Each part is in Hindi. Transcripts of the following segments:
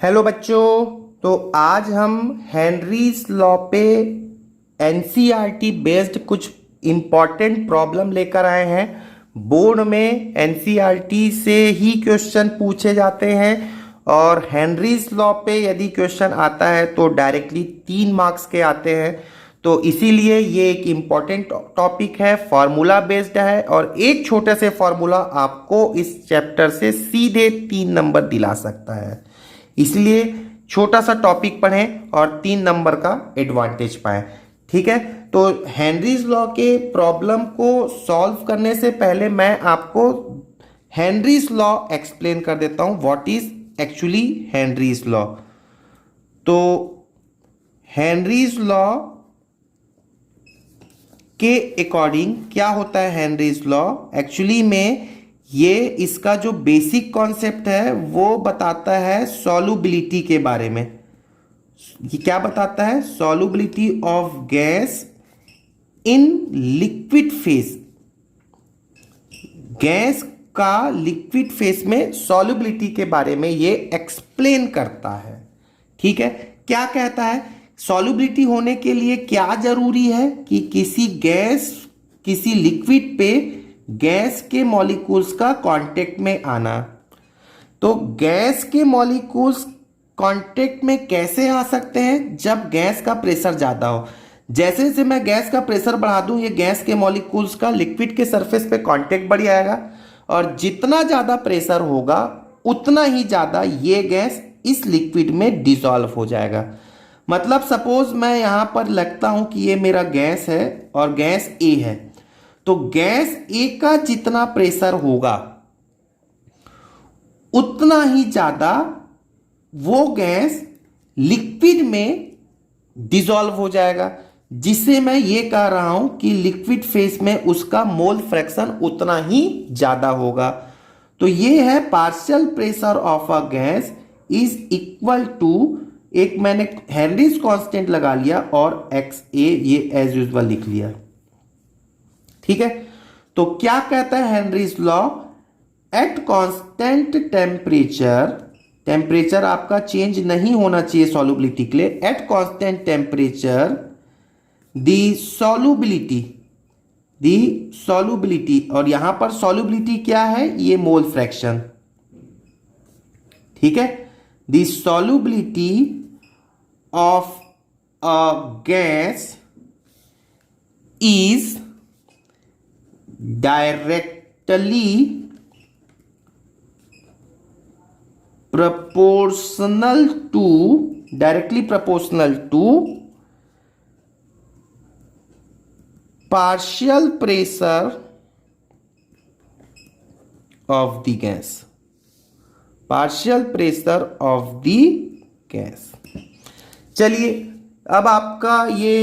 हेलो बच्चों। तो आज हम हेनरीज लॉ पे एनसीईआरटी बेस्ड कुछ इम्पॉर्टेंट प्रॉब्लम लेकर आए हैं। बोर्ड में एनसीईआरटी से ही क्वेश्चन पूछे जाते हैं और हेनरीज लॉ पे यदि क्वेश्चन आता है तो डायरेक्टली 3 मार्क्स के आते हैं। तो इसीलिए ये एक इम्पॉर्टेंट टॉपिक है, फार्मूला बेस्ड है और एक छोटे से फार्मूला आपको इस चैप्टर से सीधे 3 नंबर दिला सकता है। इसलिए छोटा सा टॉपिक पढ़ें और 3 नंबर का एडवांटेज पाएं। ठीक है, तो हेनरीज लॉ के प्रॉब्लम को सॉल्व करने से पहले मैं आपको हेनरीज लॉ एक्सप्लेन कर देता हूं। What is actually Henry's law. तो हेनरीज लॉ के अकॉर्डिंग क्या होता है हेनरीज लॉ एक्चुअली में, ये इसका जो बेसिक कॉन्सेप्ट है वो बताता है सॉल्युबिलिटी के बारे में। ये क्या बताता है? Solubility of gas in liquid phase. Gas का लिक्विड फेज में सॉल्युबिलिटी के बारे में ये एक्सप्लेन करता है। ठीक है, क्या कहता है? सॉल्युबिलिटी होने के लिए क्या जरूरी है कि किसी लिक्विड पे गैस के मॉलिक्यूल्स का कांटेक्ट में आना। तो गैस के मॉलिक्यूल्स कांटेक्ट में कैसे आ सकते हैं? जब गैस का प्रेशर ज्यादा हो। जैसे जैसे मैं गैस का प्रेशर बढ़ा दूं, ये गैस के मॉलिक्यूल्स का लिक्विड के सरफेस पे कांटेक्ट बढ़ जाएगा और जितना ज्यादा प्रेशर होगा उतना ही ज्यादा ये गैस इस लिक्विड में डिसॉल्व हो जाएगा। मतलब सपोज मैं यहां पर लगता हूं कि ये मेरा गैस है और गैस ए है, तो गैस ए का जितना प्रेशर होगा उतना ही ज्यादा वो गैस लिक्विड में डिसॉल्व हो जाएगा, जिससे मैं ये कह रहा हूं कि लिक्विड फेज में उसका मोल फ्रैक्शन उतना ही ज्यादा होगा। तो ये है partial pressure of a gas is equal to, एक मैंने हेनरीज कांस्टेंट लगा लिया और एक्स ए ये एज यूजुअल लिख लिया। ठीक है, तो क्या कहता है Henry's law? At constant temperature, temperature आपका चेंज नहीं होना चाहिए सॉल्युबिलिटी के लिए। At constant temperature the solubility, और यहां पर सॉल्युबिलिटी क्या है? ये मोल फ्रैक्शन। ठीक है, the solubility of a gas is directly proportional to partial pressure of the gas, partial pressure of the gas। चलिए, अब आपका ये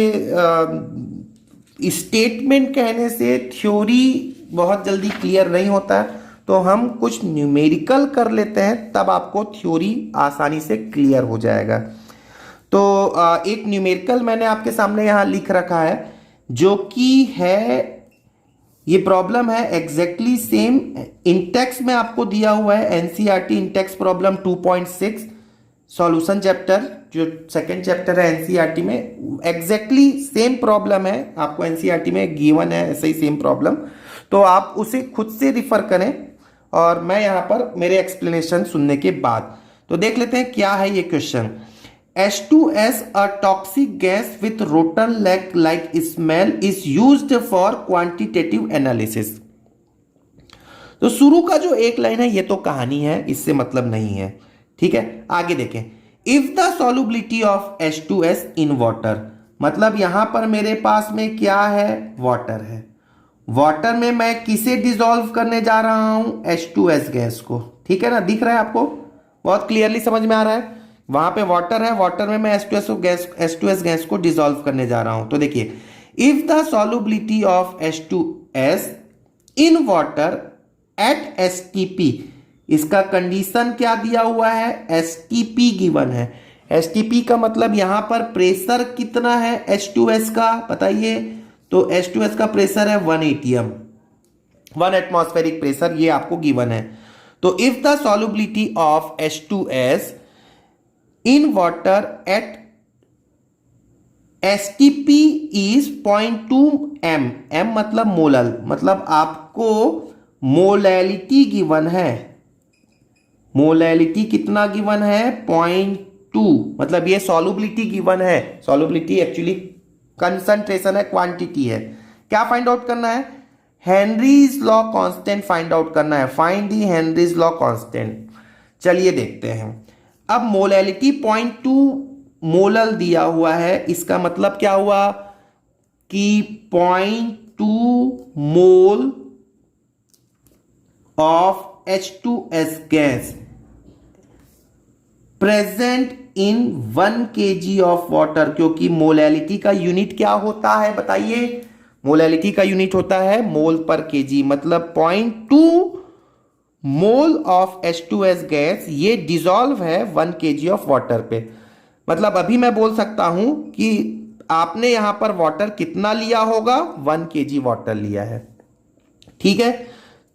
स्टेटमेंट कहने से थ्योरी बहुत जल्दी क्लियर नहीं होता है, तो हम कुछ न्यूमेरिकल कर लेते हैं, तब आपको थ्योरी आसानी से क्लियर हो जाएगा। तो एक न्यूमेरिकल मैंने आपके सामने यहां लिख रखा है, जो कि है, ये प्रॉब्लम है एग्जैक्टली सेम इंटेक्स में आपको दिया हुआ है। NCERT Intex problem 2.6 solution chapter, जो सेकंड चैप्टर है एनसीईआरटी में, एग्जैक्टली सेम प्रॉब्लम है आपको एनसीईआरटी में गिवन है, ऐसे ही सेम प्रॉब्लम। तो आप उसे खुद से रिफर करें और मैं यहां पर मेरे एक्सप्लेनेशन सुनने के बाद तो देख लेते हैं क्या है ये question. H2S, a toxic gas with rotten like smell, is used for quantitative analysis। तो शुरू का जो एक लाइन है ये तो कहानी है, इससे मतलब नहीं है। ठीक है, आगे देखें। If the solubility of H2S in water, मतलब यहां पर मेरे पास में क्या है? वाटर है। वाटर में मैं किसे डिसॉल्व करने जा रहा हूं? H2S गैस को। ठीक है ना, दिख रहा है आपको? बहुत क्लियरली समझ में आ रहा है? वहां पे वाटर है, वाटर में मैं H2S गैस को डिसॉल्व करने जा रहा हूं। तो देखिए, if the solubility of H2S in water at STP, इसका कंडीशन क्या दिया हुआ है? STP गिवन है। STP का मतलब यहां पर प्रेशर कितना है H2S का, बताइए? तो H2S का प्रेशर है 1 atm, 1 एटमॉस्फेरिक प्रेशर, ये आपको गिवन है। तो if the solubility of H2S in water at STP is 0.2 m। m मतलब मोलल, मतलब आपको मोलैलिटी गिवन है। मोलैलिटी कितना गिवन है? 0.2, मतलब ये सॉल्युबिलिटी गिवन है। सॉल्युबिलिटी एक्चुअली कंसंट्रेशन है, क्वांटिटी है। क्या फाइंड आउट करना है? Henrys law constant find out करना है। Find the Henrys law constant. चलिए देखते हैं। अब मोलैलिटी 0.2 मोलल दिया हुआ है, इसका मतलब क्या हुआ कि 0.2 mole of H2S gas present in 1 kg of water. क्योंकि मोलैलिटी का यूनिट क्या होता है बताइए? मोलैलिटी का यूनिट होता है मोल पर केजी, मतलब 0.2 मोल ऑफ H2S गैस ये डिसॉल्व है 1 kg ऑफ वाटर पे। मतलब अभी मैं बोल सकता हूं कि आपने यहां पर वाटर कितना लिया होगा? 1 kg वाटर लिया है। ठीक है,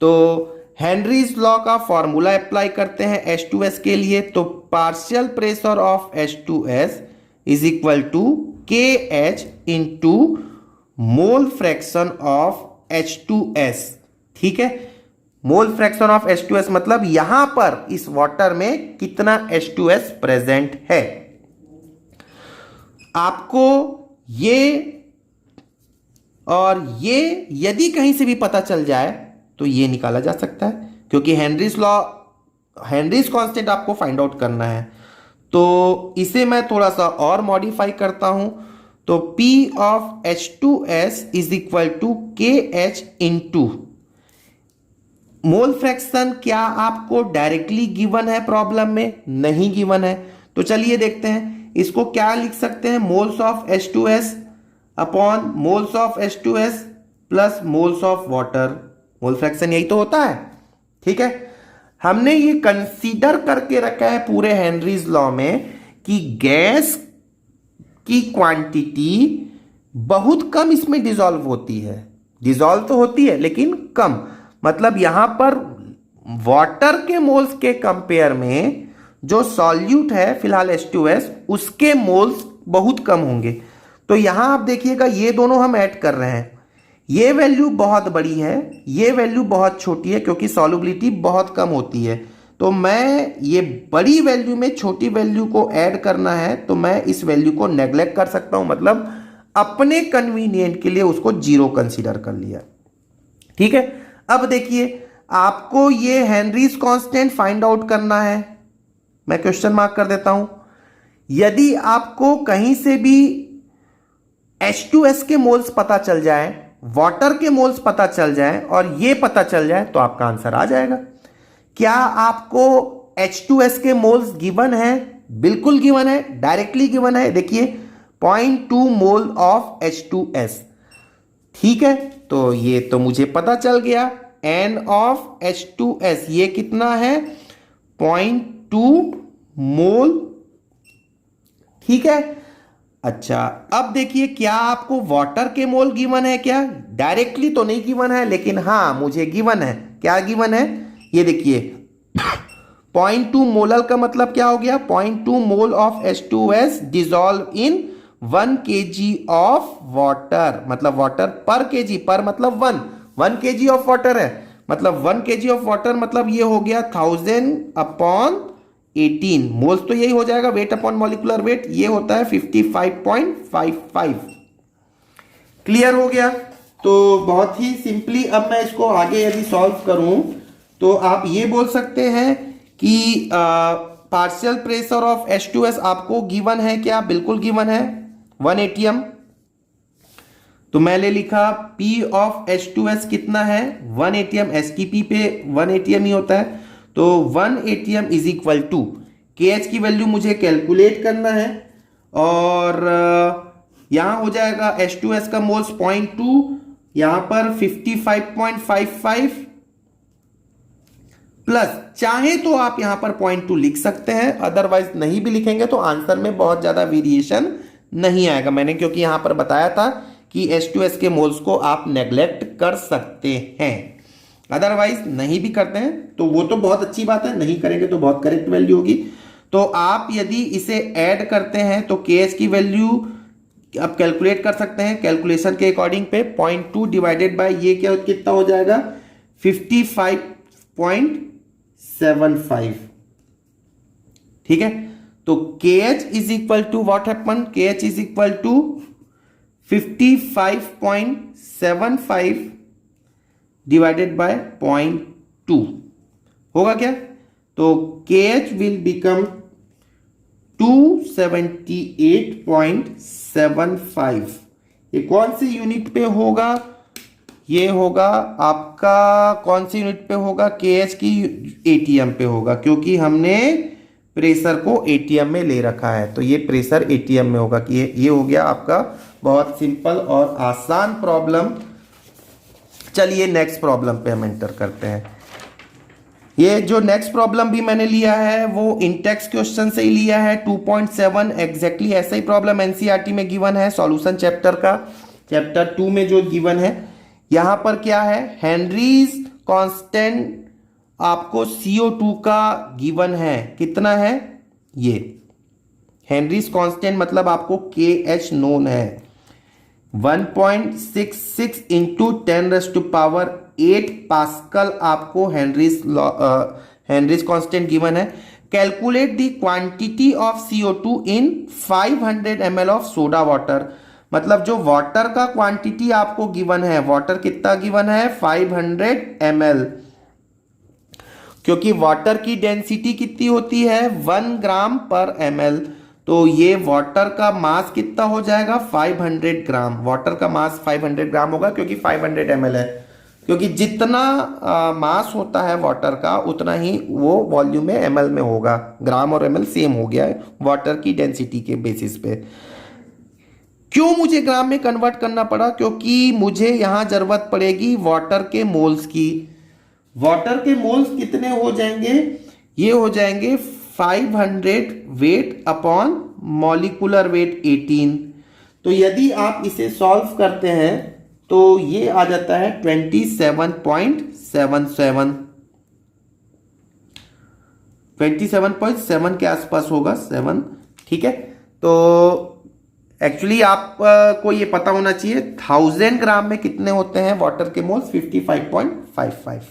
तो हेनरीज लॉ का फॉर्मूला अप्लाई करते हैं H2S के लिए। तो partial pressure of H2S is equal to KH into mole fraction of H2S। ठीक है, मोल फ्रैक्शन ऑफ H2S मतलब यहां पर इस वाटर में कितना H2S प्रेजेंट है। आपको ये और ये यदि कहीं से भी पता चल जाए तो ये निकाला जा सकता है, क्योंकि हेनरीज लॉ, हेनरीज कांस्टेंट आपको फाइंड आउट करना है। तो इसे मैं थोड़ा सा और मॉडिफाई करता हूं। तो P of H2S is equal to KH into mole fraction. क्या आपको डायरेक्टली गिवन है प्रॉब्लम में? नहीं गिवन है। तो चलिए देखते हैं, इसको क्या लिख सकते हैं? Moles of H2S upon moles of H2S plus moles of water. Mole fraction यही तो होता है। ठीक है, हमने ये कंसीडर करके रखा है पूरे हेनरीज लॉ में कि गैस की क्वांटिटी बहुत कम इसमें डिसॉल्व होती है। डिसॉल्व तो होती है लेकिन कम, मतलब यहां पर वाटर के मोल्स के कंपेयर में जो सॉल्यूट है फिलहाल H2S, उसके मोल्स बहुत कम होंगे। तो यहां आप देखिएगा ये दोनों हम ऐड कर रहे हैं। ये वैल्यू बहुत बड़ी है, ये वैल्यू बहुत छोटी है, क्योंकि सॉल्युबिलिटी बहुत कम होती है। तो मैं ये बड़ी वैल्यू में छोटी वैल्यू को ऐड करना है, तो मैं इस वैल्यू को नेग्लेक्ट कर सकता हूं, मतलब अपने कन्वीनियंट के लिए उसको 0 कंसीडर कर लिया। ठीक है, अब देखिए आपको ये हेनरीज कांस्टेंट फाइंड आउट करना है। मैं क्वेश्चन मार्क कर देता हूं। यदि आपको कहीं से भी H2S के मोल्स पता चल जाए, वाटर के मोल्स पता चल जाए और ये पता चल जाए, तो आपका आंसर आ जाएगा। क्या आपको H2S के मोल्स गिवन है? बिल्कुल गिवन है, डायरेक्टली गिवन है। देखिए 0.2 मोल ऑफ H2S। ठीक है, तो ये तो मुझे पता चल गया। N ऑफ H2S ये कितना है? 0.2 मोल। ठीक है, अच्छा अब देखिए क्या आपको वाटर के मोल गिवन है क्या? डायरेक्टली तो नहीं गिवन है, लेकिन हाँ मुझे गिवन है। क्या गिवन है? ये देखिए 0.2 मोलल का मतलब क्या हो गया? 0.2 mole of H2S dissolve in 1 kg of water, मतलब वाटर पर केजी, पर मतलब 1 kg ऑफ वाटर है, मतलब 1 kg ऑफ वाटर मतलब ये हो गया 1000 अपॉन 18 मोल्स। तो यही हो जाएगा वेट अपॉन मॉलिक्यूलर वेट, ये होता है 55.55। क्लियर हो गया? तो बहुत ही सिंपली अब मैं इसको आगे यदि सॉल्व करूं तो आप ये बोल सकते हैं कि पार्शियल प्रेशर ऑफ H2S आपको गिवन है क्या? बिल्कुल गिवन है, 1 atm। तो मैंने लिखा P ऑफ H2S कितना है? 1 atm। STP पे 1 atm ही होता है, तो 1 atm is equal to KH की वैल्यू मुझे कैलकुलेट करना है, और यहां हो जाएगा H2S का मोल्स 0.2, यहां पर 55.55 प्लस, चाहे तो आप यहां पर 0.2 लिख सकते हैं, अदरवाइज नहीं भी लिखेंगे तो आंसर में बहुत ज्यादा वेरिएशन नहीं आएगा। मैंने क्योंकि यहां पर बताया था कि H2S के मोल्स को आप नेग्लेक्ट कर सकते हैं, अदरवाइज नहीं भी करते हैं तो वो तो बहुत अच्छी बात है, नहीं करेंगे तो बहुत करेक्ट वैल्यू होगी। तो आप यदि इसे ऐड करते हैं तो KH की वैल्यू आप कैलकुलेट कर सकते हैं कैलकुलेशन के अकॉर्डिंग पे 0.2 डिवाइडेड बाय ये क्या कितना हो जाएगा 55.75। ठीक है, तो KH is equal to what happen, KH is equal to 55.75 divided by 0.2 होगा क्या, तो KH विल बिकम 278.75। ये कौन सी यूनिट पे होगा, ये होगा आपका कौन सी यूनिट पे होगा, KH की ATM पे होगा, क्योंकि हमने प्रेशर को ATM में ले रखा है, तो ये प्रेशर ATM में होगा कि ये हो गया आपका बहुत सिंपल और आसान प्रॉब्लम। चलिए नेक्स्ट प्रॉब्लम पे हम एंटर करते हैं। ये जो नेक्स्ट प्रॉब्लम भी मैंने लिया है वो इंटेक्स क्वेश्चन से ही लिया है 2.7 एग्जैक्टली ऐसा ही प्रॉब्लम एनसीईआरटी में गिवन है, सॉल्यूशन चैप्टर का चैप्टर 2 में जो गिवन है। यहां पर क्या है, हेनरीज कांस्टेंट आपको CO2 का गिवन है, कितना है, ये हेनरीज कांस्टेंट मतलब आपको KH नोन है 1.66 इंटू 10⁸ पास्कल आपको हेनरीज कांस्टेंट गिवन है। Calculate the quantity of CO2 in 500 ml of soda water, मतलब जो वाटर का क्वांटिटी आपको गिवन है, वाटर कितना गिवन है 500 ml, क्योंकि वाटर की डेंसिटी कितनी होती है 1 ग्राम पर ml, तो ये वाटर का मास कितना हो जाएगा 500 ग्राम, वाटर का मास 500 ग्राम होगा क्योंकि 500 ml है, क्योंकि जितना मास होता है वाटर का उतना ही वो वॉल्यूम में ml में होगा, ग्राम और ml सेम हो गया है वाटर की डेंसिटी के बेसिस पे। क्यों मुझे ग्राम में कन्वर्ट करना पड़ा, क्योंकि मुझे यहां जरूरत पड़ेगी वाटर के मोल्स की। वाटर के मोल्स कितने हो जाएंगे, ये हो जाएंगे 500 वेट अपॉन मॉलिक्यूलर वेट 18। तो यदि आप इसे सॉल्व करते हैं तो ये आ जाता है 27.77, 27.7 के आसपास होगा 7। ठीक है, तो एक्चुअली आपको ये पता होना चाहिए 1000 ग्राम में कितने होते हैं वाटर के मोल्स, 55.55।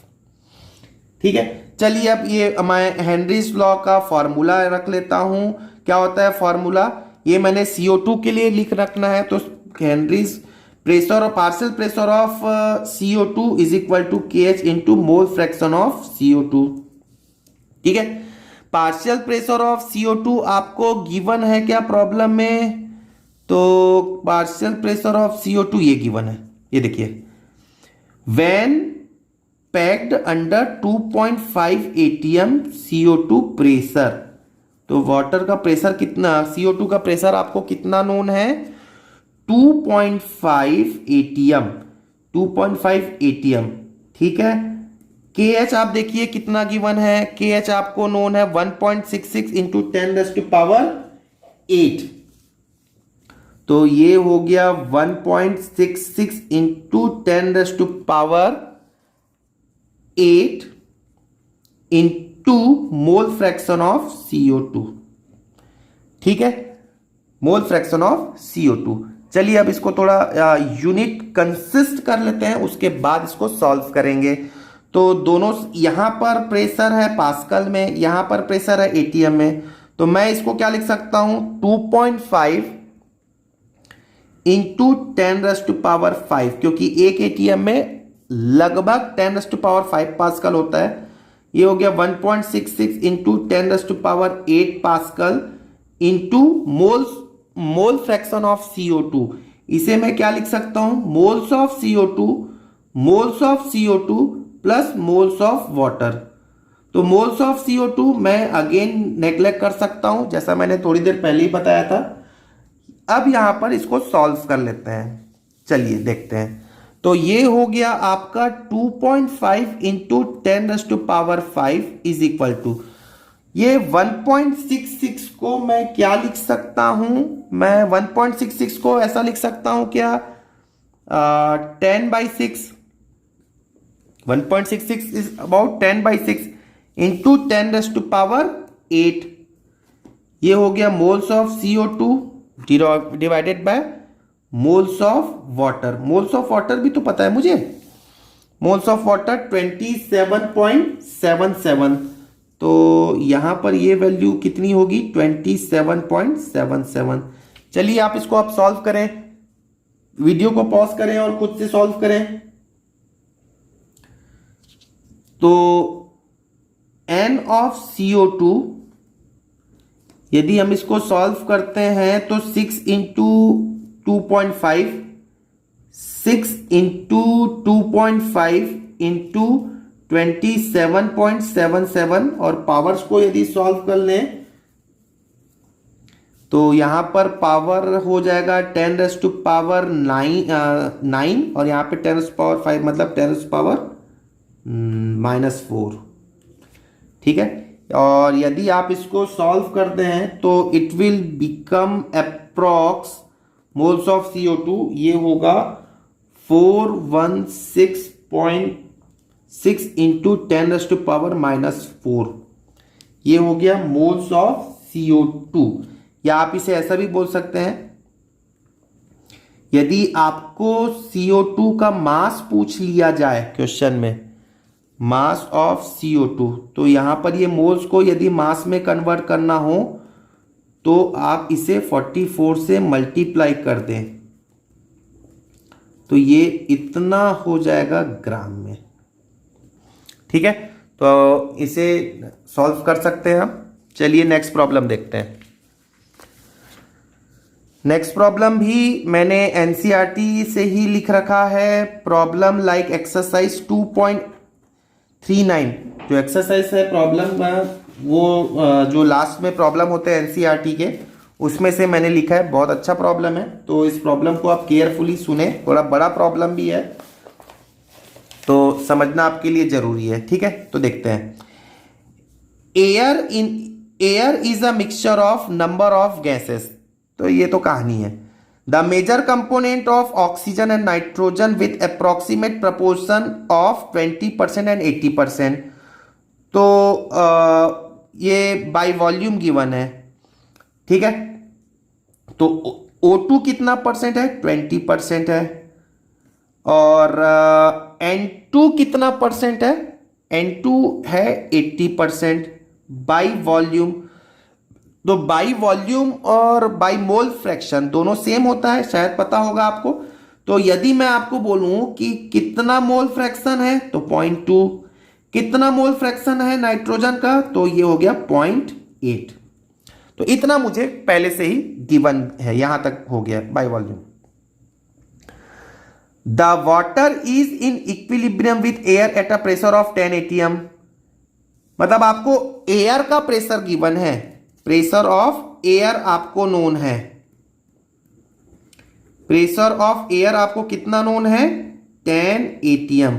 ठीक है, चलिए अब ये मैं हेनरीज लॉ का फॉर्मूला रख लेता हूं। क्या होता है फॉर्मूला, ये मैंने CO2 के लिए लिख रखना है, तो हेनरीज प्रेशर और partial pressure of CO2 is equal to KH into mole fraction of CO2। ठीक है, पार्शियल प्रेशर ऑफ CO2 आपको गिवन है क्या प्रॉब्लम में, तो पार्शियल प्रेशर ऑफ CO2 ये गिवन है, ये देखिए when packed under 2.5 ATM CO2 pressure, तो वाटर का प्रेशर कितना, CO2 का प्रेशर आपको कितना नोन है 2.5 ATM, 2.5 ATM। ठीक है, KH आप देखिए कितना गिवन है, KH आपको नोन है 1.66 इंटू 10⁸, तो ये हो गया 1.66 into 10⁸ into mole fraction of CO2। ठीक है, मोल फ्रैक्शन ऑफ CO2। चलिए अब इसको थोड़ा यूनिट कंसिस्ट कर लेते हैं, उसके बाद इसको सॉल्व करेंगे। तो दोनों यहां पर प्रेशर है पास्कल में, यहां पर प्रेशर है ATM में, तो मैं इसको क्या लिख सकता हूं 2.5 इंटू 10⁵, क्योंकि एक ATM में लगभग 10⁵ पास्कल होता है, ये हो गया 1.66 into 10⁸ pascal into mole fraction of CO2। इसे मैं क्या लिख सकता हूं moles of CO2 plus moles of water. तो मोल्स ऑफ CO2 मैं अगेन नेग्लेक्ट कर सकता हूं, जैसा मैंने थोड़ी देर पहले ही बताया था। अब यहां पर इसको सॉल्व कर लेते हैं, चलिए देखते हैं। तो ये हो गया आपका 2.5 इंटू 10⁵ इज इक्वल टू, ये 1.66 को मैं क्या लिख सकता हूं, मैं 1.66 को ऐसा लिख सकता हूं क्या 10/6, 1.66 इज अबाउट 10/6 इंटू 10⁸, ये हो गया moles of CO2 divided by moles of water. Moles of water भी तो पता है मुझे, मोल्स ऑफ वाटर 27.77। तो यहां पर ये वैल्यू कितनी होगी 27.77। चलिए आप इसको आप सॉल्व करें, वीडियो को पॉज करें और खुद से सॉल्व करें। तो N ऑफ CO2 यदि हम इसको सॉल्व करते हैं तो 6 इंटू 2.5, 6 इंटू 2.5 इंटू 27.77 और पावर्स को यदि सॉल्व कर लें तो यहां पर पावर हो जाएगा 10 रेज़ टू पावर 9 और यहां पे 10 रेज़ टू पावर 5 मतलब 10 रेज़ टू पावर -4। ठीक है, और यदि आप इसको सॉल्व करते हैं तो it will become approx moles of CO2 ये होगा 416.6 इंटू 10 रेज़ टू पावर -4। ये हो गया मोल्स ऑफ CO2। या आप इसे ऐसा भी बोल सकते हैं, यदि आपको CO2 का मास पूछ लिया जाए क्वेश्चन में, मास ऑफ CO2, तो यहां पर ये मोल्स को यदि मास में कन्वर्ट करना हो तो आप इसे 44 से मल्टीप्लाई कर दें तो ये इतना हो जाएगा ग्राम में। ठीक है, तो इसे सॉल्व कर सकते हैं हम। चलिए नेक्स्ट प्रॉब्लम देखते हैं। नेक्स्ट प्रॉब्लम भी मैंने NCERT से ही लिख रखा है। प्रॉब्लम लाइक एक्सरसाइज 2.39 जो एक्सरसाइज है प्रॉब्लम वो जो लास्ट में प्रॉब्लम होते हैं NCERT के उसमें से मैंने लिखा है। बहुत अच्छा प्रॉब्लम है, तो इस प्रॉब्लम को आप केयरफुली सुने, थोड़ा बड़ा प्रॉब्लम भी है तो समझना आपके लिए जरूरी है। ठीक है, तो देखते हैं। Air is a mixture of number of gases, तो ये तो कहानी है। The major component of oxygen and nitrogen with approximate proportion of 20% and 80%। तो ये बाय वॉल्यूम गिवन है। ठीक है, तो O2 कितना परसेंट है 20% है और N2 कितना परसेंट है, N2 है 80% बाय वॉल्यूम। तो बाई वॉल्यूम और बाई मोल फ्रैक्शन दोनों सेम होता है, शायद पता होगा आपको। तो यदि मैं आपको बोलूं कि कितना मोल फ्रैक्शन है तो 0.2, कितना मोल फ्रैक्शन है नाइट्रोजन का तो ये हो गया 0.8। तो इतना मुझे पहले से ही गिवन है, यहां तक हो गया by volume. The water is in equilibrium with air at a pressure of 10 atm। मतलब आपको एयर का प्रेशर गिवन है, प्रेशर ऑफ एयर आपको नोन है। प्रेशर ऑफ एयर आपको कितना नोन है 10 atm।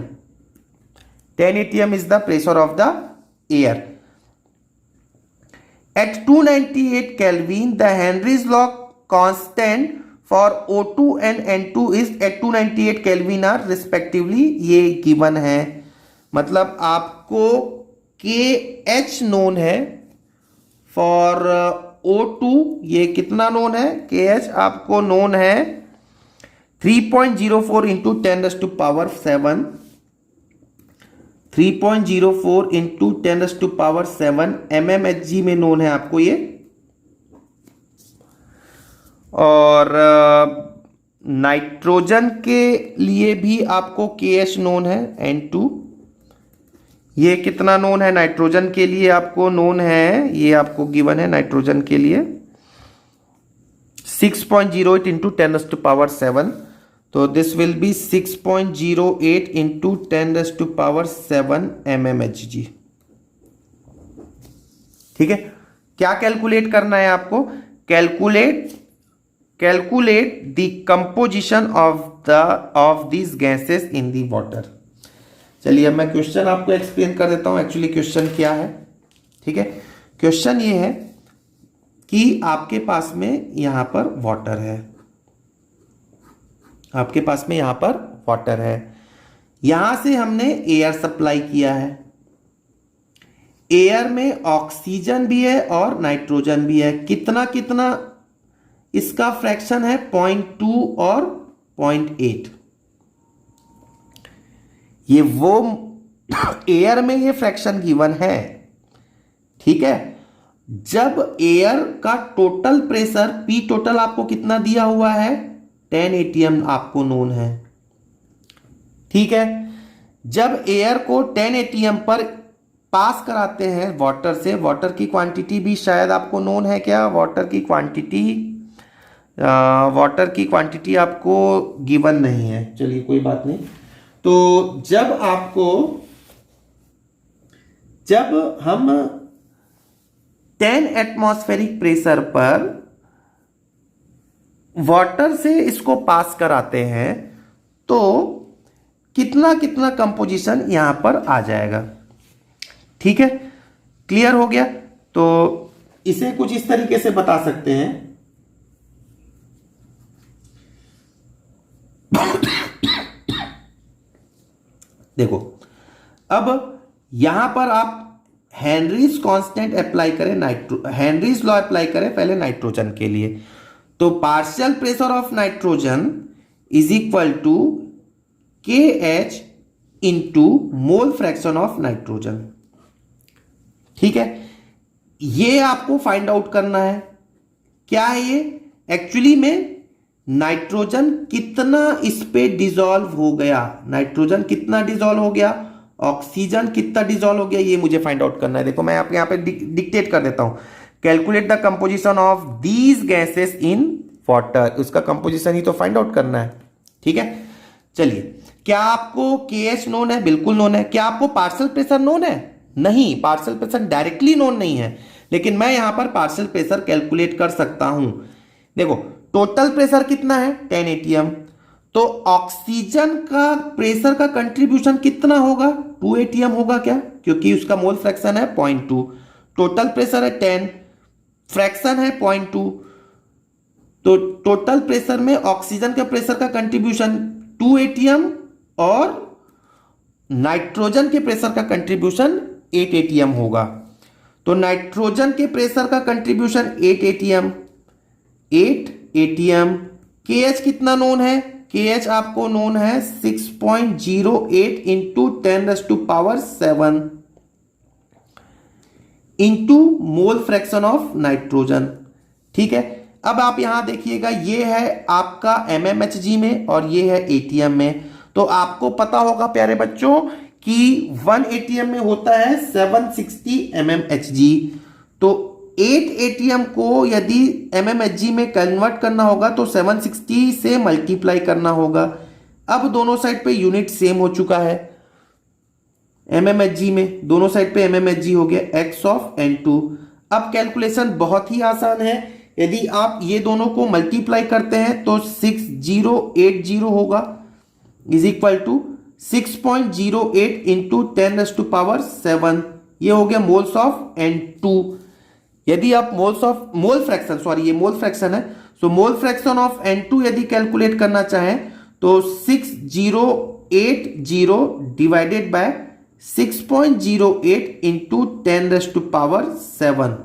10 atm is the pressure of the air. At 298 Kelvin, the Henry's law constant for O2 and N2 is at 298 Kelvin are respectively। ये गिवन है, मतलब आपको KH नोन है फॉर O2, ये कितना नोन है KH आपको नोन है 3.04 into 10 raise to power 7, 3.04 into 10 raise to power 7 mmHg में नोन है आपको ये। और नाइट्रोजन के लिए भी आपको KH नोन है N2। ये कितना नोन है नाइट्रोजन के लिए आपको नोन है, ये आपको गिवन है नाइट्रोजन के लिए 6.08 इंटू 10 रेज़ टू पावर 7। तो this will be 6.08 into 10 raise to power 7 mmHg। ठीक है, क्या कैलकुलेट करना है आपको, calculate the composition of these gases in the water. चलिए अब मैं क्वेश्चन आपको एक्सप्लेन कर देता हूं एक्चुअली क्वेश्चन क्या है। ठीक है, क्वेश्चन ये है कि आपके पास में यहां पर वाटर है, आपके पास में यहां पर वाटर है, यहां से हमने एयर सप्लाई किया है। एयर में ऑक्सीजन भी है और नाइट्रोजन भी है। कितना कितना इसका फ्रैक्शन है? 0.2 और 0.8। ये वो एयर में ये फ्रैक्शन गिवन है, ठीक है। जब एयर का टोटल प्रेशर पी टोटल आपको कितना दिया हुआ है? 10 atm आपको नोन है, ठीक है। जब एयर को 10 atm पर पास कराते हैं वाटर से, वाटर की क्वांटिटी भी शायद आपको नोन है क्या? वाटर की क्वांटिटी आपको गिवन नहीं है, चलिए कोई बात नहीं। तो जब हम 10 एटमॉस्फेरिक प्रेशर पर वाटर से इसको पास कराते हैं तो कितना कितना कंपोजिशन यहां पर आ जाएगा, ठीक है। क्लियर हो गया? तो इसे कुछ इस तरीके से बता सकते हैं। देखो, अब यहां पर आप हेनरीज कांस्टेंट अप्लाई करें, हेनरीज लॉ अप्लाई करें पहले नाइट्रोजन के लिए। तो partial pressure of nitrogen is equal to K H into mole fraction of nitrogen, ठीक है। ये आपको फाइंड आउट करना है। क्या है ये? एक्चुअली में नाइट्रोजन कितना इस पे डिसॉल्व हो गया, नाइट्रोजन कितना डिसॉल्व हो गया, ऑक्सीजन कितना डिसॉल्व हो गया, ये मुझे फाइंड आउट करना है। देखो मैं आपके यहां पे डिक्टेट कर देता हूं। Calculate the composition of these gases in water, उसका कंपोजिशन ही तो फाइंड आउट करना है, ठीक है। चलिए, क्या आपको KH नोन है? बिल्कुल नोन है। क्या आपको पार्शियल प्रेशर नोन है? नहीं, पार्शियल प्रेशर डायरेक्टली नोन नहीं है, लेकिन मैं यहां पर पार्शियल प्रेशर कैलकुलेट कर सकता हूं। देखो, टोटल प्रेशर कितना है? 10 atm। तो ऑक्सीजन का प्रेशर का कंट्रीब्यूशन कितना होगा? 2 atm होगा क्या? क्योंकि उसका मोल फ्रैक्शन है 0.2, टोटल प्रेशर है 10, फ्रैक्शन है 0.2। तो टोटल प्रेशर में ऑक्सीजन के प्रेशर का कंट्रीब्यूशन 2 atm और नाइट्रोजन के प्रेशर का कंट्रीब्यूशन 8 atm होगा। तो नाइट्रोजन के प्रेशर का कंट्रीब्यूशन 8 atm, 8 atm। KH कितना नोन है? KH आपको नोन है 6.08 into 10⁻⁷ into mole fraction of nitrogen, ठीक है। अब आप यहां देखिएगा, ये है आपका mmHg में और ये है atm में। तो आपको पता होगा प्यारे बच्चों कि 1 atm में होता है 760 mmHg। तो 8 atm को यदि mmHg में कन्वर्ट करना होगा तो 760 से मल्टीप्लाई करना होगा। अब दोनों साइड पे यूनिट सेम हो चुका है, mmHg में दोनों साइड पे mmHg हो गया x ऑफ n2। अब कैलकुलेशन बहुत ही आसान है। यदि आप ये दोनों को मल्टीप्लाई करते हैं तो 6080 होगा, इज इक्वल टू 6.08 इंटू 10⁻⁷, ये हो गया मोल्स ऑफ n2। यदि आप मोल फ्रैक्शन है, सो मोल फ्रैक्शन ऑफ n2 यदि कैलकुलेट करना चाहें तो 6080 डिवाइडेड बाय 6.08 इंटू 10⁻⁷।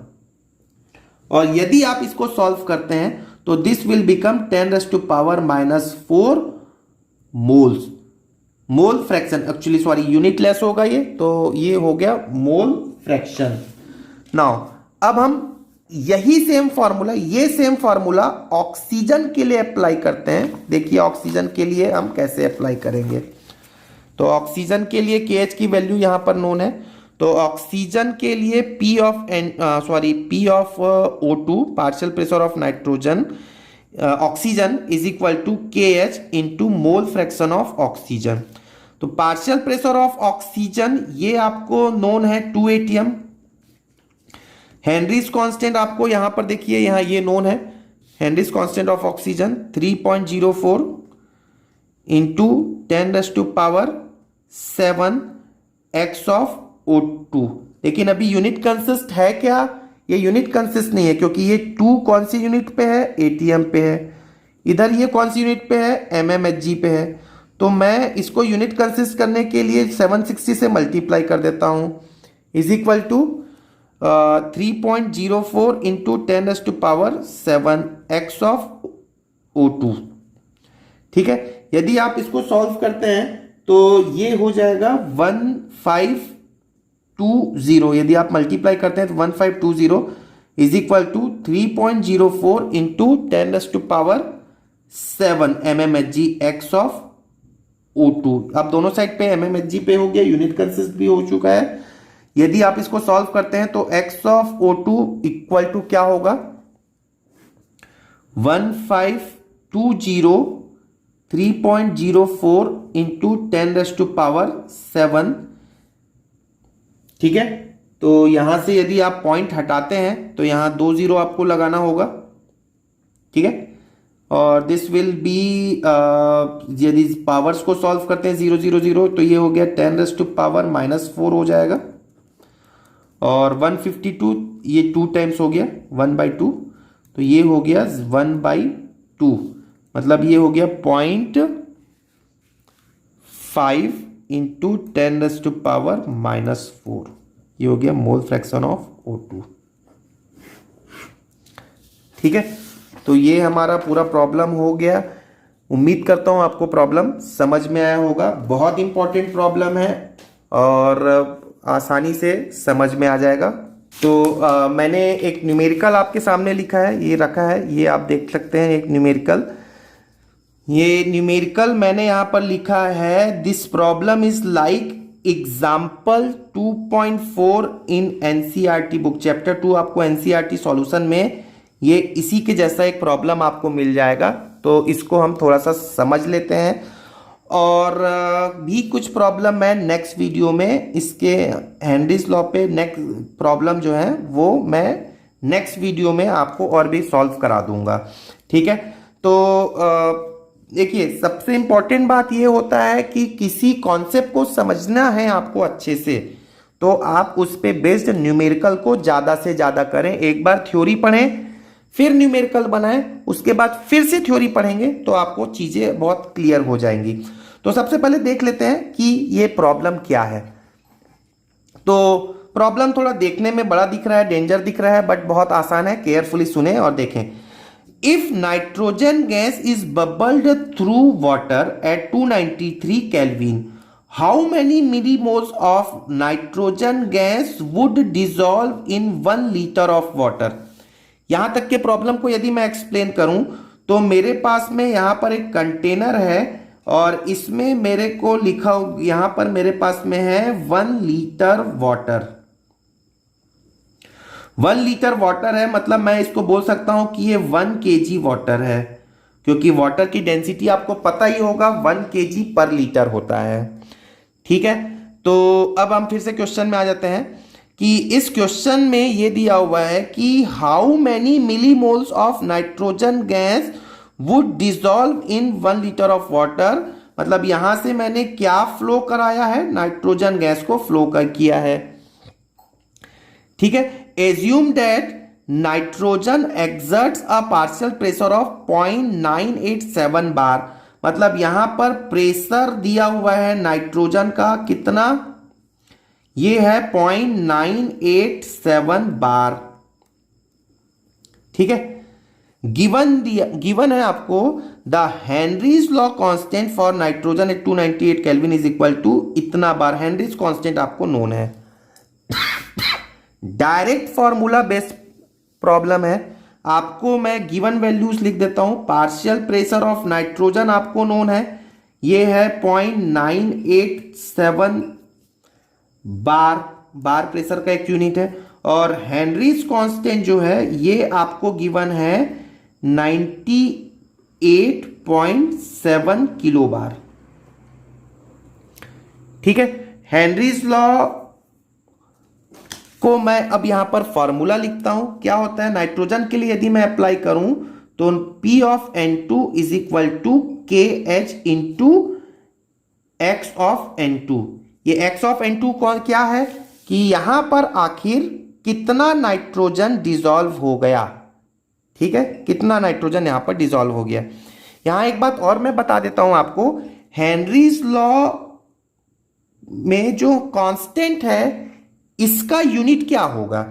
और यदि आप इसको सॉल्व करते हैं तो this will become 10⁻⁻4 moles. Mole fraction actually unit less होगा ये, तो ये हो गया मोल फ्रैक्शन। नाउ अब हम यही सेम फॉर्मूला ऑक्सीजन के लिए अप्लाई करते हैं। देखिए ऑक्सीजन के लिए हम कैसे अप्लाई करेंगे। तो ऑक्सीजन के लिए KH की वैल्यू यहां पर नोन है। तो ऑक्सीजन के लिए P of O2 partial pressure of nitrogen oxygen is equal to KH into mole fraction of oxygen. तो पार्शियल प्रेशर ऑफ ऑक्सीजन ये आपको नोन है 2 atm। हेनरीज कांस्टेंट आपको यहां पर देखिए, यहां ये नोन है, Henrys constant of oxygen 3.04 into 10⁻⁷ x of O2। लेकिन अभी यूनिट कंसिस्ट है क्या? ये यूनिट कंसिस्ट नहीं है, क्योंकि ये 2 कौन सी यूनिट पे है? atm पे है। इधर ये कौन सी यूनिट पे है? mmHg पे है। तो मैं इसको यूनिट कंसिस्ट करने के लिए 760 से मल्टीप्लाई कर देता हूं, is equal to 3.04 into 10⁻⁷ x of O2। ठीक है, यदि आप इसको सॉल्व करते हैं तो ये हो जाएगा 1520। यदि आप मल्टीप्लाई करते हैं तो 1520 is equal to 3.04 into 10⁻⁷ mmHg x of O2। अब दोनों साइड पे mmHg पे हो गया, यूनिट कंसिस्ट भी हो चुका है। यदि आप इसको सॉल्व करते हैं तो x of O2 equal to क्या होगा, 1520 3.04 इंटू 10⁻⁷। ठीक है, तो यहां से यदि आप पॉइंट हटाते हैं तो यहां 2 जीरो आपको लगाना होगा। ठीक है, और दिस विल बी, यदि पावर्स को सॉल्व करते हैं 0 0 0 तो ये हो गया 10⁻⁻4 हो जाएगा, और 152 ये 2 टाइम्स हो गया 1/2, तो ये हो गया 1/2, मतलब ये हो गया 0.5 इंटू 10⁻⁻4, ये हो गया मोल फ्रैक्शन ऑफ O2। ठीक है, तो ये हमारा पूरा प्रॉब्लम हो गया। उम्मीद करता हूं आपको प्रॉब्लम समझ में आया होगा। बहुत इंपॉर्टेंट प्रॉब्लम है और आसानी से समझ में आ जाएगा। तो मैंने एक न्यूमेरिकल आपके सामने लिखा है, ये रखा है, ये आप देख सकते हैं एक न्यूमेरिकल। ये न्यूमेरिकल मैंने यहां पर लिखा है, this problem is like example 2.4 in NCERT book chapter 2। आपको एनसीईआरटी सॉल्यूशन में ये इसी के जैसा एक प्रॉब्लम आपको मिल जाएगा, तो इसको हम थोड़ा सा समझ लेते हैं। और भी कुछ प्रॉब्लम मैं नेक्स्ट वीडियो में इसके हेनरीज लॉ पे नेक्स्ट प्रॉब्लम जो है वो मैं नेक्स्ट वीडियो में आपको और भी सॉल्व करा दूंगा। ठीक है, तो देखिए सबसे इंपॉर्टेंट बात ये होता है कि किसी कॉन्सेप्ट को समझना है आपको अच्छे से, तो आप उस पे बेस्ड न्यूमेरिकल को ज़्यादा से ज़्यादा करें। एक बार थ्योरी पढ़ें, फिर न्यूमेरिकल बनाएं, उसके बाद फिर से थ्योरी पढ़ेंगे तो आपको चीज़ें बहुत क्लियर हो जाएंगी। तो सबसे पहले देख लेते हैं कि ये प्रॉब्लम क्या है। तो प्रॉब्लम थोड़ा देखने में बड़ा दिख रहा है, डेंजर दिख रहा है, बट बहुत आसान है। केयरफुली सुने और देखें। If nitrogen gas is bubbled through water at 293 kelvin, how many millimoles of nitrogen gas would dissolve in 1 litre of water. यहां तक के प्रॉब्लम को यदि मैं एक्सप्लेन करूं तो मेरे पास में यहां पर एक कंटेनर है और इसमें मेरे को लिखा, यहां पर मेरे पास में है 1 लीटर वाटर। 1 लीटर वाटर है, मतलब मैं इसको बोल सकता हूं कि ये 1 kg वाटर है, क्योंकि वाटर की डेंसिटी आपको पता ही होगा 1 kg पर लीटर होता है। ठीक है, तो अब हम फिर से क्वेश्चन में आ जाते हैं कि इस क्वेश्चन में ये दिया हुआ है कि how many millimoles of nitrogen gas would dissolve in 1 litre of water. मतलब यहां से मैंने क्या फ्लो कराया है, नाइट्रोजन गैस को फ्लो कर किया है। ठीक है, assume that nitrogen exerts a partial pressure of 0.987 बार। मतलब यहां पर प्रेशर दिया हुआ है नाइट्रोजन का कितना, ये है 0.987 बार। ठीक है, गिवन है आपको the Henry's law constant for nitrogen at 298 kelvin is equal to इतना बार। हेनरीज कांस्टेंट आपको नोन है। डायरेक्ट फॉर्मूला बेस्ड प्रॉब्लम है, आपको मैं गिवन वैल्यूज लिख देता हूं। पार्शियल प्रेशर ऑफ नाइट्रोजन आपको नोन है, ये है 0.987 बार प्रेशर का एक यूनिट है। और हेनरीज कांस्टेंट जो है ये आपको गिवन है 98.7 किलो बार। ठीक है, हेनरीज लॉ को मैं अब यहां पर फॉर्मूला लिखता हूं। क्या होता है, नाइट्रोजन के लिए यदि मैं अप्लाई करूं तो P of N2 is equal to KH into X of N2। ये X ऑफ N2 कौन क्या है कि यहां पर आखिर कितना नाइट्रोजन डिसॉल्व हो गया। ठीक है, कितना नाइट्रोजन यहां पर डिसॉल्व हो गया। यहां एक बात और मैं बता देता हूं आपको, हेनरीज लॉ में जो कांस्टेंट है इसका यूनिट क्या होगा?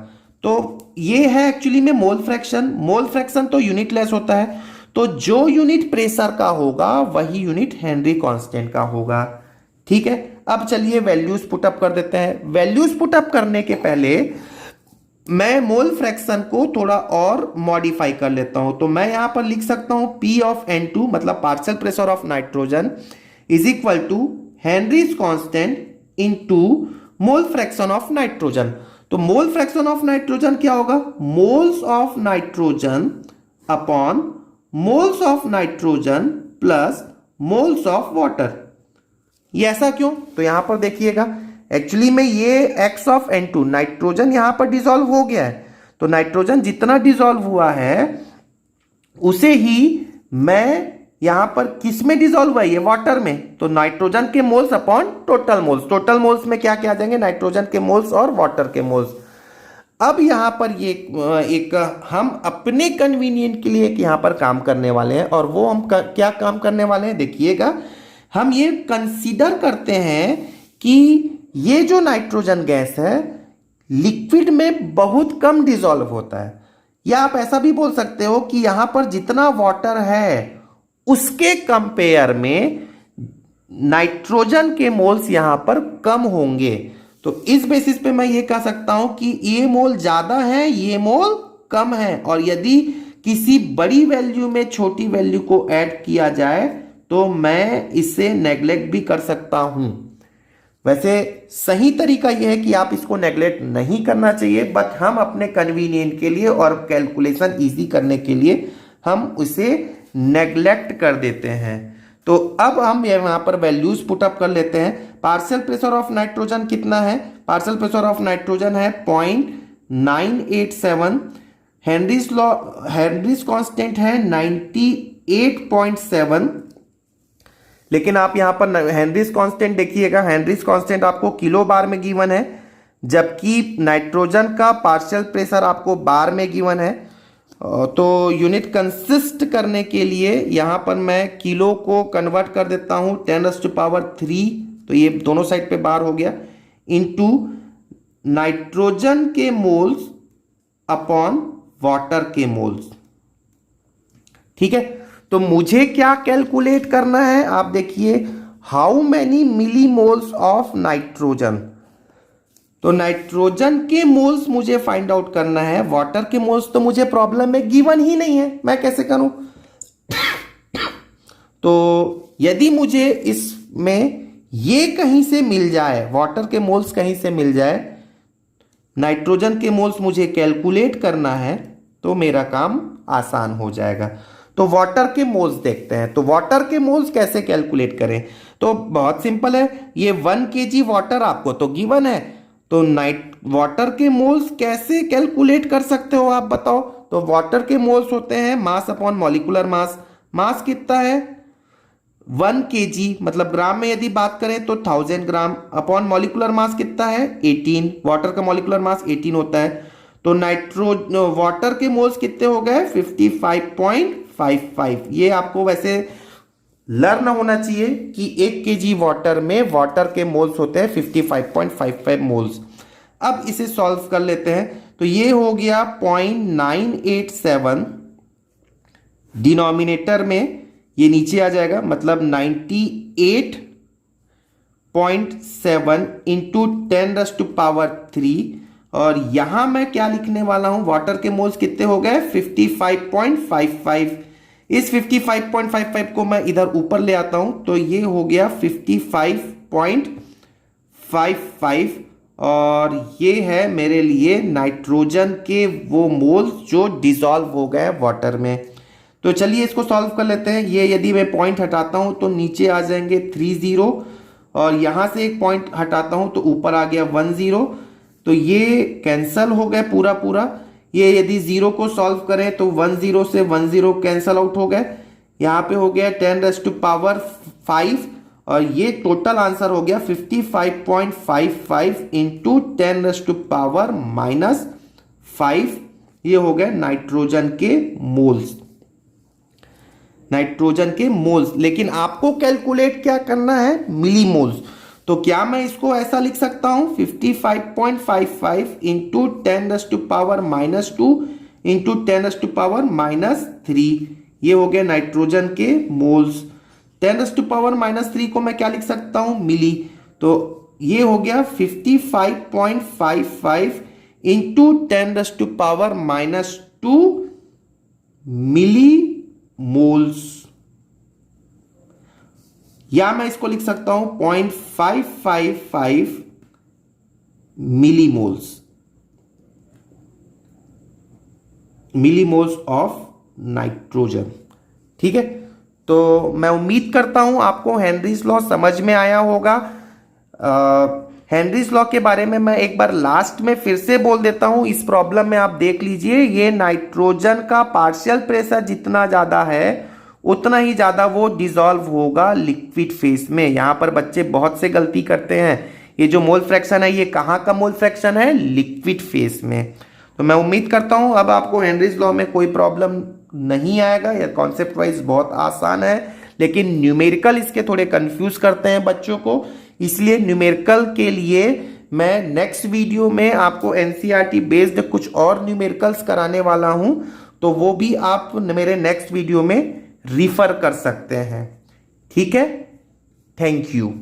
तो ये है एक्चुअली में मोल फ्रैक्शन। मोल फ्रैक्शन तो यूनिटलेस होता है, तो जो यूनिट प्रेशर का होगा वही यूनिट हेनरी कांस्टेंट का होगा। ठीक है, अब चलिए वैल्यूज पुटअप कर देते हैं। वैल्यूज पुटअप करने के पहले मैं मोल फ्रैक्शन को थोड़ा और मॉडिफाई कर लेता हूं। तो मैं यहां पर लिख सकता हूं P ऑफ N2 मतलब partial pressure of nitrogen is equal to Henry's constant into mole fraction of nitrogen. तो मोल फ्रैक्शन ऑफ नाइट्रोजन क्या होगा? Moles of nitrogen upon moles of nitrogen plus moles of water. ये ऐसा क्यों? तो यहां पर देखिएगा, एक्चुअली में ये X ऑफ N2 नाइट्रोजन यहां पर डिसॉल्व हो गया है, तो नाइट्रोजन जितना डिसॉल्व हुआ है उसे ही मैं यहां पर किस में डिसॉल्व हुआ है? ये वाटर में। तो नाइट्रोजन के moles upon total moles. Total moles में क्या क्या आ जाएंगे? नाइट्रोजन के मोल्स और वाटर के मोल्स। अब यहां पर ये एक हम अपने कन्वीनियंट के लिए यहां पर काम करने वाले हैं, और वो हम क्या काम करने वाले हैं देखिएगा। हम ये कंसीडर करते हैं कि ये जो नाइट्रोजन गैस है लिक्विड में बहुत कम डिसॉल्व होता है, या आप ऐसा भी बोल सकते हो कि यहां पर जितना वाटर है उसके कंपेयर में नाइट्रोजन के मोल्स यहां पर कम होंगे। तो इस बेसिस पे मैं ये कह सकता हूं कि ये मोल ज्यादा है, ये मोल कम है, और यदि किसी बड़ी वैल्यू में छोटी वैल्यू को ऐड किया जाए तो मैं इसे नेग्लेक्ट भी कर सकता हूं। वैसे सही तरीका यह है कि आप इसको नेग्लेक्ट नहीं करना चाहिए, बट हम अपने कन्वीनियंट के लिए और कैलकुलेशन इजी करने के लिए हम उसे नेग्लेक्ट कर देते हैं। तो अब हम यहां पर वैल्यूज पुटअप कर लेते हैं। पार्शियल प्रेशर ऑफ नाइट्रोजन कितना है? पार्शियल प्रेशर ऑफ नाइट्रोजन है 0.987। हेनरीज कांस्टेंट है 98.7। लेकिन आप यहां पर हेनरीज कांस्टेंट देखिएगा, हेनरीज कांस्टेंट आपको किलो बार में गिवन है, जबकि नाइट्रोजन का पार्शियल प्रेशर आपको बार में गिवन है। तो यूनिट कंसिस्ट करने के लिए यहां पर मैं किलो को कन्वर्ट कर देता हूं 10⁻3, तो ये दोनों साइड पे बार हो गया, इनटू नाइट्रोजन के मोल्स अपॉन वाटर के मोल्स। ठीक है, तो मुझे क्या कैलकुलेट करना है? आप देखिए, how many millimoles of nitrogen. तो नाइट्रोजन के मोल्स मुझे फाइंड आउट करना है, वाटर के मोल्स तो मुझे प्रॉब्लम में गिवन ही नहीं है, मैं कैसे करूं? तो यदि मुझे इसमें ये कहीं से मिल जाए, वाटर के मोल्स कहीं से मिल जाए, नाइट्रोजन के मोल्स मुझे कैलकुलेट करना है, तो मेरा काम आसान हो जाएगा। तो वाटर के मोल्स देखते हैं। तो वाटर के मोल्स कैसे कैलकुलेट करें? तो बहुत सिंपल है, ये 1 kg वाटर आपको तो गिवन है, तो वाटर के मोल्स कैसे कैलकुलेट कर सकते हो आप बताओ? तो वाटर के मोल्स होते हैं मास अपॉन मॉलिक्यूलर मास। मास कितना है? 1 kg, मतलब ग्राम में यदि बात करें तो 1000 ग्राम, अपॉन मॉलिक्यूलर मास कितना है? 18। वाटर का मॉलिक्यूलर मास 18 होता है। तो वाटर के मोल्स कितने हो गए? 55.55। ये आपको वैसे लर्न होना चाहिए कि 1 kg वाटर में वाटर के मोल्स होते हैं 55.55 मोल्स। अब इसे सॉल्व कर लेते हैं। तो ये हो गया 0.987, डिनोमिनेटर में ये नीचे आ जाएगा, मतलब 98.7 इंटू 10⁻3, और यहां मैं क्या लिखने वाला हूं? वाटर के मोल्स कितने हो गए? 55.55। इस 55.55 को मैं इधर ऊपर ले आता हूं, तो ये हो गया 55.55, और ये है मेरे लिए नाइट्रोजन के वो मोल्स जो डिसॉल्व हो गए वाटर में। तो चलिए इसको सॉल्व कर लेते हैं। ये यदि मैं पॉइंट हटाता हूं तो नीचे आ जाएंगे 30, और यहां से एक पॉइंट हटाता हूं तो ऊपर आ गया 10। तो ये कैंसल हो गए पूरा पूरा। ये यदि 0 को सॉल्व करें तो 10 से 10 कैंसल आउट हो गए। यहाँ पे हो गया 10⁻5, और ये टोटल आंसर हो गया 55.55 इंटू 10⁻⁻5। ये हो गए नाइट्रोजन के मोल्स। नाइट्रोजन के मोल्स, लेकिन आपको कैलकुलेट क्या करना है? मिली मोल्स। तो क्या मैं इसको ऐसा लिख सकता हूं 55.55 इंटू 10⁻⁻2 इंटू 10⁻⁻3। ये हो गया नाइट्रोजन के मोल्स। 10⁻⁻3 को मैं क्या लिख सकता हूं मिली, तो ये हो गया 55.55 इंटू 10⁻⁻2 मिली मोल्स, या मैं इसको लिख सकता हूं 0.555 मिलीमोल्स ऑफ नाइट्रोजन। ठीक है, तो मैं उम्मीद करता हूं आपको हेनरीज लॉ समझ में आया होगा। हेनरीज लॉ के बारे में मैं एक बार लास्ट में फिर से बोल देता हूं। इस प्रॉब्लम में आप देख लीजिए, ये नाइट्रोजन का पार्शियल प्रेशर जितना ज्यादा है उतना ही ज्यादा वो डिसॉल्व होगा लिक्विड फेस में। यहां पर बच्चे बहुत से गलती करते हैं। ये जो मोल फ्रैक्शन है, ये कहां का मोल फ्रैक्शन है? लिक्विड फेस में। तो मैं उम्मीद करता हूं अब आपको हेनरीज लॉ में कोई प्रॉब्लम नहीं आएगा। यह कॉन्सेप्ट वाइज बहुत आसान है, लेकिन न्यूमेरिकल इसके थोड़े कंफ्यूज करते हैं बच्चों को। इसलिए न्यूमेरिकल के लिए मैं नेक्स्ट वीडियो में आपको एनसीईआरटी बेस्ड कुछ और न्यूमेरिकल्स कराने वाला हूं, तो वो भी आप मेरे नेक्स्ट वीडियो में रिफर कर सकते हैं। ठीक है, थैंक यू।